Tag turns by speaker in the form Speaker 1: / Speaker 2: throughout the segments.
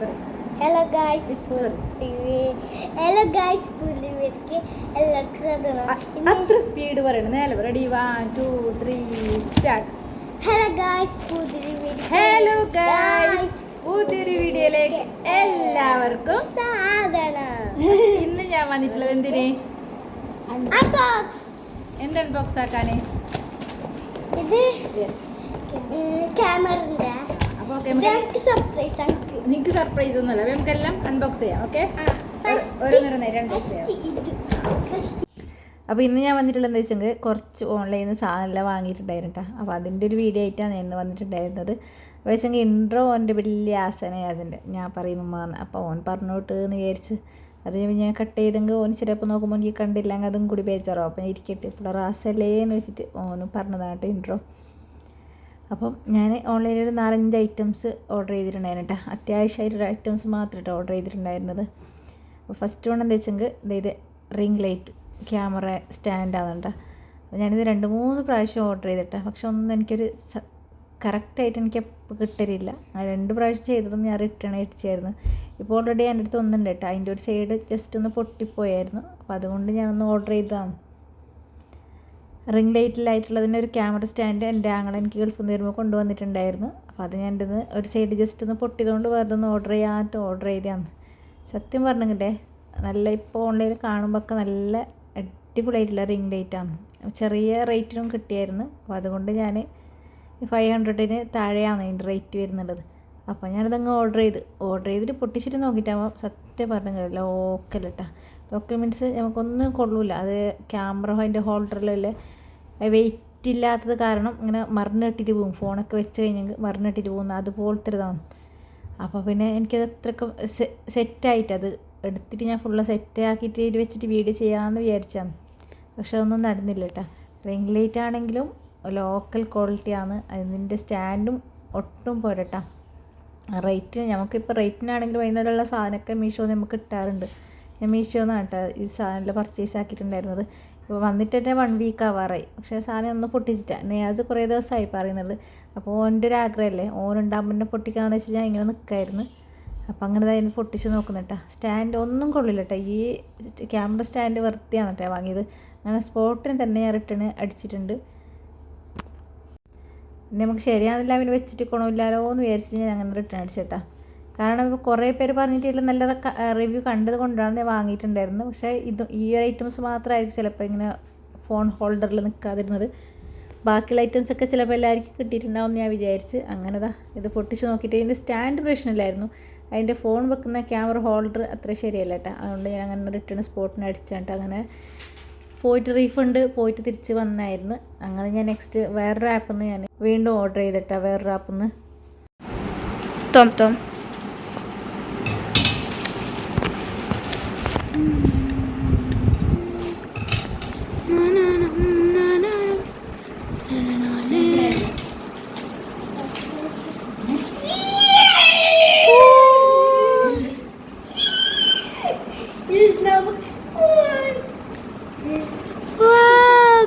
Speaker 1: Hello guys, hello guys, പുള്ളിക്ക് എല്ലാവർക്കും
Speaker 2: അത്ര സ്പീഡ് പറയണം. നേരെ ready 1 2 3 start.
Speaker 1: Hello guys,
Speaker 2: hello guys, പുതിയൊരു വീഡിയോയിലേക്ക് എല്ലാവർക്കും
Speaker 1: സാധനം.
Speaker 2: ഇന്ന് ഞാൻ വന്നിട്ടുള്ളത് എന്തിന്? എന്ത് അൺബോക്സ് ആക്കാന്?
Speaker 1: ഇത് ക്യാമറന്റെ.
Speaker 2: അപ്പോൾ
Speaker 1: സർപ്രൈസ്.
Speaker 2: നിങ്ങൾക്ക് സർപ്രൈസ് ഒന്നുമല്ല, നമുക്കെല്ലാം അൺബോക്സ് ചെയ്യാം. ഓക്കെ, ഓരോന്നോരോന്നായി അൺബോക്സ് ചെയ്യാം. അപ്പോൾ ഇന്ന് ഞാൻ വന്നിട്ടുള്ളത് എന്താ വെച്ചെങ്കിൽ കുറച്ച് ഓൺലൈനിൽ നിന്ന് സാധനമെല്ലാം വാങ്ങിയിട്ടുണ്ടായിരുന്നു കേട്ടോ. അപ്പോൾ അതിൻ്റെ ഒരു വീഡിയോ ആയിട്ടാണ് ഞാൻ ഇന്ന് വന്നിട്ടുണ്ടായിരുന്നത്. അപ്പോൾ വെച്ചെങ്കിൽ ഇൻട്രോ ഓൻ്റെ വലിയ ആസനയാണ് അതിൻ്റെ ഞാൻ പറയുന്നു. അപ്പോൾ ഓൻ പറഞ്ഞോട്ട് എന്ന് വിചാരിച്ച് അത് ഞാൻ കട്ട് ചെയ്തെങ്കിൽ ഓൻ ചിലപ്പോൾ നോക്കുമ്പോൾ എനിക്ക് കണ്ടില്ലെങ്കിൽ അതും കൂടി ബേജാറോ. അപ്പം ഇരിക്കട്ടെ, ഇപ്പോൾ റാസല്ലേ എന്ന് വെച്ചിട്ട് ഓന് പറഞ്ഞതാണ് കേട്ടോ ഇൻട്രോ. അപ്പം ഞാൻ ഓൺലൈനിൽ ഒരു 4-5 ഐറ്റംസ് ഓർഡർ ചെയ്തിട്ടുണ്ടായിരുന്നു കേട്ടോ. അത്യാവശ്യമായിട്ടൊരു ഐറ്റംസ് മാത്രം കേട്ടോ ഓർഡർ ചെയ്തിട്ടുണ്ടായിരുന്നത്. അപ്പോൾ ഫസ്റ്റ് വൺ എന്താ വെച്ചെങ്കിൽ ഇത് റിംഗ് ലൈറ്റ് ക്യാമറ സ്റ്റാൻഡാണ് കേട്ടോ. അപ്പോൾ ഞാനിത് 2-3 പ്രാവശ്യം ഓർഡർ ചെയ്തിട്ടാണ്. പക്ഷെ ഒന്നും എനിക്കൊരു കറക്റ്റായിട്ട് എനിക്ക് കിട്ടലില്ല. 2 പ്രാവശ്യം ചെയ്തതും ഞാൻ റിട്ടേൺ അടിച്ചായിരുന്നു. ഇപ്പോൾ ഓൾറെഡി എൻ്റെ അടുത്ത് ഒന്നുണ്ട് കേട്ടോ. അതിൻ്റെ ഒരു സൈഡ് ജസ്റ്റ് ഒന്ന് പൊട്ടിപ്പോയായിരുന്നു. അപ്പോൾ അതുകൊണ്ട് ഞാനൊന്ന് ഓർഡർ ചെയ്തതാണ്. റിംഗ് ലൈറ്റിലായിട്ടുള്ളതിൻ്റെ ഒരു ക്യാമറ സ്റ്റാൻഡ് എൻ്റെ ആങ്ങളെ എനിക്ക് ഗൾഫിൽ നിന്ന് വരുമ്പോൾ കൊണ്ടുവന്നിട്ടുണ്ടായിരുന്നു. അപ്പോൾ അത് ഞാൻ എൻ്റെ ഒരു സൈഡ് ജസ്റ്റ് ഒന്ന് പൊട്ടിയതുകൊണ്ട് വെറുതെ ഒന്ന് ഓർഡർ ചെയ്തതാണ്. സത്യം പറഞ്ഞിട്ടേ നല്ല ഇപ്പോൾ ഓൺലൈനിൽ കാണുമ്പോൾ ഒക്കെ നല്ല അടിപൊളിയായിട്ടുള്ള റിംഗ് ലൈറ്റാണ്. ചെറിയ റേറ്റിനും കിട്ടിയായിരുന്നു. അപ്പോൾ അതുകൊണ്ട് ഞാൻ 500-ന് താഴെയാണ് അതിൻ്റെ റേറ്റ് വരുന്നുള്ളത്. അപ്പോൾ ഞാനതങ്ങ് ഓർഡർ ചെയ്തിട്ട് പൊട്ടിച്ചിട്ട് നോക്കിയിട്ടാകുമ്പോൾ സത്യം പറഞ്ഞില്ല ലോക്കൽ കേട്ടോ. ലോക്കൽ മീൻസ് നമുക്കൊന്നും കൊള്ളൂല. അത് ക്യാമറ അതിൻ്റെ ഹോൾഡറിലല്ലേ വെയിറ്റ് ഇല്ലാത്തത് കാരണം ഇങ്ങനെ മറിഞ്ഞിട്ടിട്ട് പോകും. ഫോണൊക്കെ വെച്ച് കഴിഞ്ഞെങ്കിൽ മറിഞ്ഞിട്ടിട്ട് പോകുന്ന അതുപോലത്തെ ഇതാണ്. അപ്പോൾ പിന്നെ എനിക്കത് അത്രയ്ക്കും സെറ്റായിട്ട് അത് എടുത്തിട്ട് ഞാൻ ഫുള്ള് സെറ്റാക്കിയിട്ട് ഇത് വെച്ചിട്ട് വീഡിയോ ചെയ്യാമെന്ന് വിചാരിച്ചാണ്. പക്ഷെ അതൊന്നും നടന്നില്ല കേട്ടോ. റിംഗ് ലൈറ്റ് ആണെങ്കിലും ലോക്കൽ ക്വാളിറ്റിയാണ്. അതിൻ്റെ സ്റ്റാൻഡും ഒട്ടും പോരട്ടാ. റേറ്റ് നമുക്കിപ്പോൾ റേറ്റിനാണെങ്കിലും അതിനുള്ള സാധനമൊക്കെ മീഷോ നമുക്ക് കിട്ടാറുണ്ട്. ഞാൻ മീഷോന്നാണ് കേട്ടോ ഈ സാധനം പർച്ചേസ് ആക്കിയിട്ടുണ്ടായിരുന്നത്. ഇപ്പോൾ വന്നിട്ട് തന്നെ 1 വീക്ക് ആവാറായി. പക്ഷേ സാധനം ഒന്ന് പൊട്ടിച്ചിട്ടാണ്. നെയാസ് കുറേ ദിവസമായി പറയുന്നത്. അപ്പോൾ ഓൻ്റെ ഒരു ആഗ്രഹമല്ലേ, ഓനുണ്ടാകുമ്പോൾ തന്നെ പൊട്ടിക്കാമെന്ന് വെച്ച് ഞാൻ ഇങ്ങനെ നിൽക്കായിരുന്നു. അപ്പോൾ അങ്ങനെ അതിന് പൊട്ടിച്ച് നോക്കുന്നു കേട്ടോ. സ്റ്റാൻഡ് ഒന്നും കൊള്ളില്ല കേട്ടോ. ഈ ക്യാമറ സ്റ്റാൻഡ് വൃത്തിയാണ് കേട്ടോ വാങ്ങിയത്. അങ്ങനെ സ്പോട്ടിന് തന്നെ ഞാൻ റിട്ടേൺ അടിച്ചിട്ടുണ്ട്. പിന്നെ നമുക്ക് ശരിയാവില്ല അവന് വെച്ചിട്ട് കൊണമില്ലാലോ എന്ന് വിചാരിച്ച് ഞാൻ അങ്ങനെ റിട്ടേൺ അടിച്ചിട്ടാ. കാരണം ഇപ്പോൾ കുറേ പേര് പറഞ്ഞിട്ടില്ല നല്ല റിവ്യൂ കണ്ടത് കൊണ്ടാണ് ഞാൻ വാങ്ങിയിട്ടുണ്ടായിരുന്നത്. പക്ഷേ ഈ ഒരു ഐറ്റംസ് മാത്രമായിരിക്കും ചിലപ്പോൾ ഇങ്ങനെ ഫോൺ ഹോൾഡറിൽ നിൽക്കാതിരുന്നത്. ബാക്കിയുള്ള ഐറ്റംസൊക്കെ ചിലപ്പോൾ എല്ലാവർക്കും കിട്ടിയിട്ടുണ്ടാവും എന്ന് ഞാൻ വിചാരിച്ച് അങ്ങനെതാ ഇത് പൊട്ടിച്ച് നോക്കിയിട്ട് ഇതിൻ്റെ സ്റ്റാൻഡ് പ്രശ്നമില്ലായിരുന്നു. അതിൻ്റെ ഫോൺ വെക്കുന്ന ക്യാമറ ഹോൾഡർ അത്ര ശരിയല്ല കേട്ടോ. അതുകൊണ്ട് ഞാൻ അങ്ങനെ റിട്ടേൺ സ്പോട്ടിന് അടിച്ചിട്ട് അങ്ങനെ പോയിട്ട് റീഫണ്ട് പോയിട്ട് തിരിച്ച് വന്നായിരുന്നു. അങ്ങനെ ഞാൻ നെക്സ്റ്റ് വേറൊരു ആപ്പിൽ നിന്ന് ഞാൻ വീണ്ടും ഓർഡർ ചെയ്തിട്ടാണ്. വേറൊരു ആപ്പിൽ നിന്ന്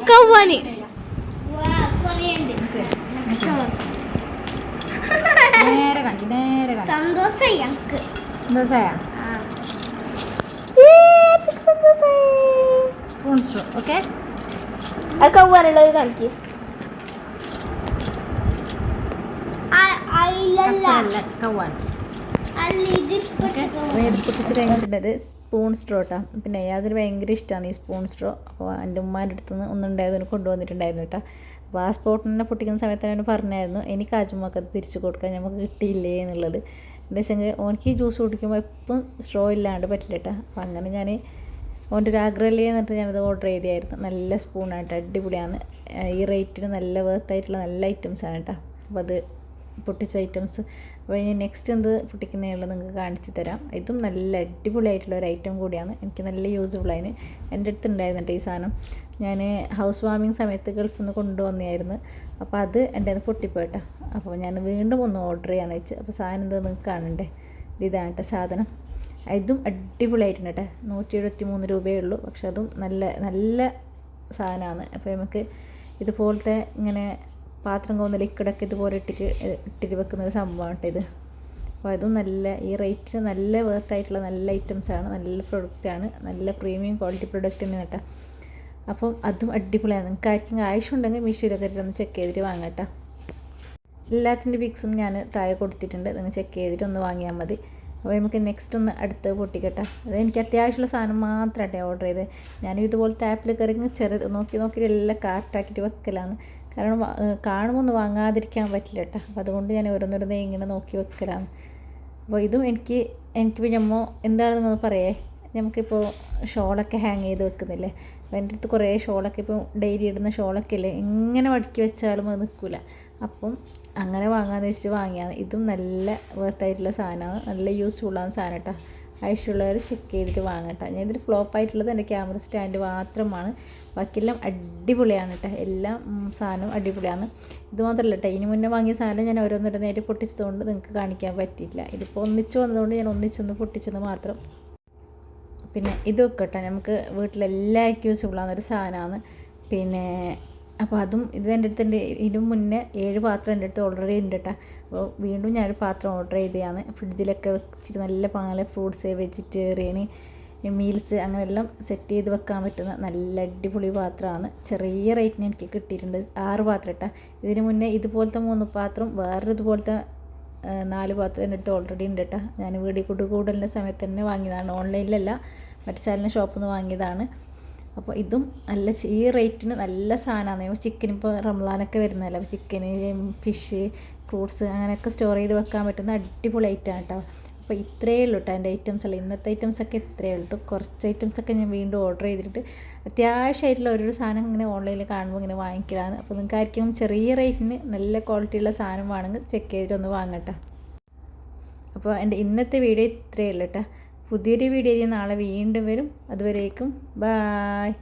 Speaker 1: കവ്വാനി സന്തോഷായ
Speaker 2: സ്പൂൺ സ്ട്രോ. ഓക്കെ,
Speaker 1: അത് കവ്വാനുള്ളത് കാണിക്ക്.
Speaker 2: പൊട്ടിച്ച് കഴിഞ്ഞിട്ടുണ്ടത് സ്പൂൺ സ്ട്രോ കേട്ടോ. പിന്നെ അതിന് ഭയങ്കര ഇഷ്ടമാണ് ഈ സ്പൂൺ സ്ട്രോ. അപ്പോൾ എൻ്റെ ഉമ്മാൻ്റെ അടുത്ത് നിന്ന് ഒന്നുണ്ടായതിന് കൊണ്ടുവന്നിട്ടുണ്ടായിരുന്നു കേട്ടോ. അപ്പോൾ ആ സ്പോട്ടിനെ പൊട്ടിക്കുന്ന സമയത്ത് ഞാൻ പറഞ്ഞായിരുന്നു എനിക്ക് ആജുമ്മക്ക് അത് തിരിച്ചു കൊടുക്കാൻ നമുക്ക് കിട്ടിയില്ലേ എന്നുള്ളത്. എന്താ വെച്ചെങ്കിൽ ഓനിക്ക് ജ്യൂസ് കുടിക്കുമ്പോൾ എപ്പം സ്ട്രോ ഇല്ലാണ്ട് പറ്റില്ല കേട്ടോ. അപ്പോൾ അങ്ങനെ ഞാൻ ഓൻ്റെ ഒരു ആഗ്രഹമല്ലേ എന്നിട്ട് ഞാനത് ഓർഡർ ചെയ്തായിരുന്നു. നല്ല സ്പൂണായിട്ട് അടിപൊളിയാണ്. ഈ റേറ്റിന് നല്ല വർത്തായിട്ടുള്ള നല്ല ഐറ്റംസാണ് കേട്ടോ. അപ്പോൾ അത് പൊട്ടിച്ച ഐറ്റംസ്. അപ്പോൾ ഇനി നെക്സ്റ്റ് എന്ത് പൊട്ടിക്കുന്നതിനുള്ള നിങ്ങൾക്ക് കാണിച്ചു തരാം. ഇതും നല്ല അടിപൊളിയായിട്ടുള്ള ഒരു ഐറ്റം കൂടിയാണ്. എനിക്ക് നല്ല യൂസ്ഫുൾ ആയിന്. എൻ്റെ അടുത്ത് ഉണ്ടായിരുന്നുണ്ട് ഈ സാധനം. ഞാൻ ഹൗസ് വാമിങ് സമയത്ത് ഗൾഫിൽ നിന്ന് കൊണ്ടുവന്നായിരുന്നു. അപ്പോൾ അത് എൻ്റെ അത് പൊട്ടിപ്പോയിട്ടാ. അപ്പോൾ ഞാൻ വീണ്ടും ഒന്ന് ഓർഡർ ചെയ്യാമെന്ന് വെച്ച്. അപ്പോൾ സാധനം എന്താ നിങ്ങൾക്ക് കാണണ്ടേ? ഇതാണ് കേട്ടോ സാധനം. ഇതും അടിപൊളിയായിട്ടുണ്ട് കേട്ടോ. 173 രൂപയേ ഉള്ളൂ. പക്ഷെ അതും നല്ല നല്ല സാധനമാണ്. അപ്പോൾ നമുക്ക് ഇതുപോലത്തെ ഇങ്ങനെ പാത്രം കൊന്ന ലിക്വിഡൊക്കെ ഇതുപോലെ ഇട്ടിട്ട് വെക്കുന്ന ഒരു സംഭവമാണ് കേട്ടോ ഇത്. അപ്പോൾ അതും നല്ല ഈ റേറ്റിന് നല്ല വർത്തായിട്ടുള്ള നല്ല ഐറ്റംസാണ്, നല്ല പ്രൊഡക്റ്റാണ്, നല്ല പ്രീമിയം ക്വാളിറ്റി പ്രൊഡക്റ്റ് തന്നെ കേട്ടോ. അപ്പം അതും അടിപൊളിയാണ്. നിങ്ങൾക്ക് ആർക്കെങ്കിലും ആവശ്യമുണ്ടെങ്കിൽ മീഷോയിലൊക്കെ ഒന്ന് ചെക്ക് ചെയ്തിട്ട് വാങ്ങാം കേട്ടോ. എല്ലാത്തിൻ്റെ പിക്സും ഞാൻ താഴെ കൊടുത്തിട്ടുണ്ട്, നിങ്ങൾ ചെക്ക് ചെയ്തിട്ട് ഒന്ന് വാങ്ങിയാൽ മതി. അപ്പോൾ നമുക്ക് നെക്സ്റ്റ് ഒന്ന് അടുത്ത് പൊട്ടിക്കട്ടെ. അത് എനിക്ക് അത്യാവശ്യമുള്ള സാധനം മാത്രമായിട്ടേ ഓർഡർ ചെയ്തത്. ഞാൻ ഇതുപോലത്തെ ആപ്പിൽ കയറി ചെറുത് നോക്കി എല്ലാം കാർട്ടാക്കിയിട്ട് വെക്കലാണ്. കാരണം കാണുമ്പോൾ ഒന്ന് വാങ്ങാതിരിക്കാൻ പറ്റില്ല കേട്ടോ. അപ്പോൾ അതുകൊണ്ട് ഞാൻ ഓരോന്നോരോന്നേ ഇങ്ങനെ നോക്കി വെക്കലാണ്. അപ്പോൾ ഇതും എനിക്കിപ്പോൾ എന്താണ് നിങ്ങൾ പറയേ, നമുക്കിപ്പോൾ ഷോളൊക്കെ ഹാങ് ചെയ്ത് വെക്കുന്നില്ലേ. അപ്പോൾ എൻ്റെ അടുത്ത് കുറേ ഷോളൊക്കെ ഇപ്പോൾ ഡെയിലി ഇടുന്ന ഷോളൊക്കെ ഇല്ലേ, എങ്ങനെ മടക്കി വെച്ചാലും അത് നിൽക്കില്ല. അപ്പം അങ്ങനെ വാങ്ങാമെന്ന് വെച്ചിട്ട് വാങ്ങിയാണ്. ഇതും നല്ല വർത്തായിട്ടുള്ള സാധനമാണ്, നല്ല യൂസ്ഫുള്ളാണ് സാധനം കേട്ടോ. ആവശ്യമുള്ളവർ ചെക്ക് ചെയ്തിട്ട് വാങ്ങട്ടെ. ഞാൻ ഇതിൽ ഫ്ലോപ്പായിട്ടുള്ളത് എൻ്റെ ക്യാമറ സ്റ്റാൻഡ് മാത്രമാണ്, ബാക്കിയെല്ലാം അടിപൊളിയാണ് കേട്ടോ. എല്ലാം സാധനവും അടിപൊളിയാണ്. ഇത് മാത്രമല്ല കേട്ടോ, ഇനി മുന്നേ വാങ്ങിയ സാധനം ഞാൻ ഓരോന്നോരോന്നായിട്ട് പൊട്ടിച്ചതുകൊണ്ട് നിങ്ങൾക്ക് കാണിക്കാൻ പറ്റിയില്ല. ഇതിപ്പോൾ ഒന്നിച്ച് വന്നതുകൊണ്ട് ഞാൻ ഒന്നിച്ചൊന്ന് പൊട്ടിച്ചത് മാത്രം. പിന്നെ ഇതൊക്കെ കേട്ടോ നമുക്ക് വീട്ടിലെല്ലാവർക്കും യൂസ്ഫുള്ളാകുന്നൊരു സാധനമാണ്. പിന്നെ അപ്പോൾ അതും ഇത് എൻ്റെ അടുത്ത് ഇതിനും മുന്നേ 7 പാത്രം എൻ്റെ അടുത്ത് ഓൾറെഡി ഉണ്ട് കേട്ടോ. അപ്പോൾ വീണ്ടും ഞാനൊരു പാത്രം ഓർഡർ ചെയ്തതാണ്. ഫ്രിഡ്ജിലൊക്കെ വെച്ചിട്ട് നല്ല പാങ്ങല ഫ്രൂട്ട്സ്, വെജിറ്റേറിയൻ മീൽസ് അങ്ങനെയെല്ലാം സെറ്റ് ചെയ്ത് വെക്കാൻ പറ്റുന്ന നല്ല അടിപൊളി പാത്രമാണ്. ചെറിയ റേറ്റിന് എനിക്ക് കിട്ടിയിട്ടുണ്ട്. 6 പാത്രം കേട്ടോ. ഇതിന് മുന്നേ ഇതുപോലത്തെ 3 പാത്രം, വേറൊരു ഇതുപോലത്തെ 4 പാത്രം എൻ്റെ അടുത്ത് ഓൾറെഡി ഉണ്ട് കേട്ടോ. ഞാൻ വീഡിയോ കൂടുതലിൻ്റെ സമയത്ത് തന്നെ വാങ്ങിയതാണ്, ഓൺലൈനിലല്ല, മറ്റു സാധനം ഷോപ്പിൽ നിന്ന് വാങ്ങിയതാണ്. അപ്പോൾ ഇതും നല്ല ഈ റേറ്റിന് നല്ല സാധനമാണ്. ചിക്കൻ ഇപ്പോൾ റംസാനൊക്കെ വരുന്നതല്ല, അപ്പോൾ ചിക്കന്, ഫിഷ്, ഫ്രൂട്ട്സ് അങ്ങനെയൊക്കെ സ്റ്റോർ ചെയ്ത് വെക്കാൻ പറ്റുന്ന അടിപൊളി ഐറ്റമാണ് കേട്ടോ. അപ്പോൾ ഇത്രയേ ഉള്ളൂ കേട്ടോ എൻ്റെ ഐറ്റംസ് അല്ല. ഇന്നത്തെ ഐറ്റംസൊക്കെ ഇത്രയേ ഉള്ളൂ. കുറച്ച് ഐറ്റംസൊക്കെ ഞാൻ വീണ്ടും ഓർഡർ ചെയ്തിട്ട് അത്യാവശ്യമായിട്ടുള്ള ഓരോ സാധനം ഇങ്ങനെ ഓൺലൈനിൽ കാണുമ്പോൾ ഇങ്ങനെ വാങ്ങിക്കലാണ്. അപ്പോൾ നിങ്ങൾക്ക് ആയിരിക്കും ചെറിയ റേറ്റിന് നല്ല ക്വാളിറ്റിയുള്ള സാധനം വേണമെങ്കിൽ ചെക്ക് ചെയ്തിട്ട് ഒന്ന് വാങ്ങട്ടെ. അപ്പോൾ എൻ്റെ ഇന്നത്തെ വീഡിയോ ഇത്രയേ ഉള്ളൂ കേട്ടോ. പുതിയൊരു വീഡിയോ നാളെ വീണ്ടും വരും. അതുവരേക്കും ബായ്.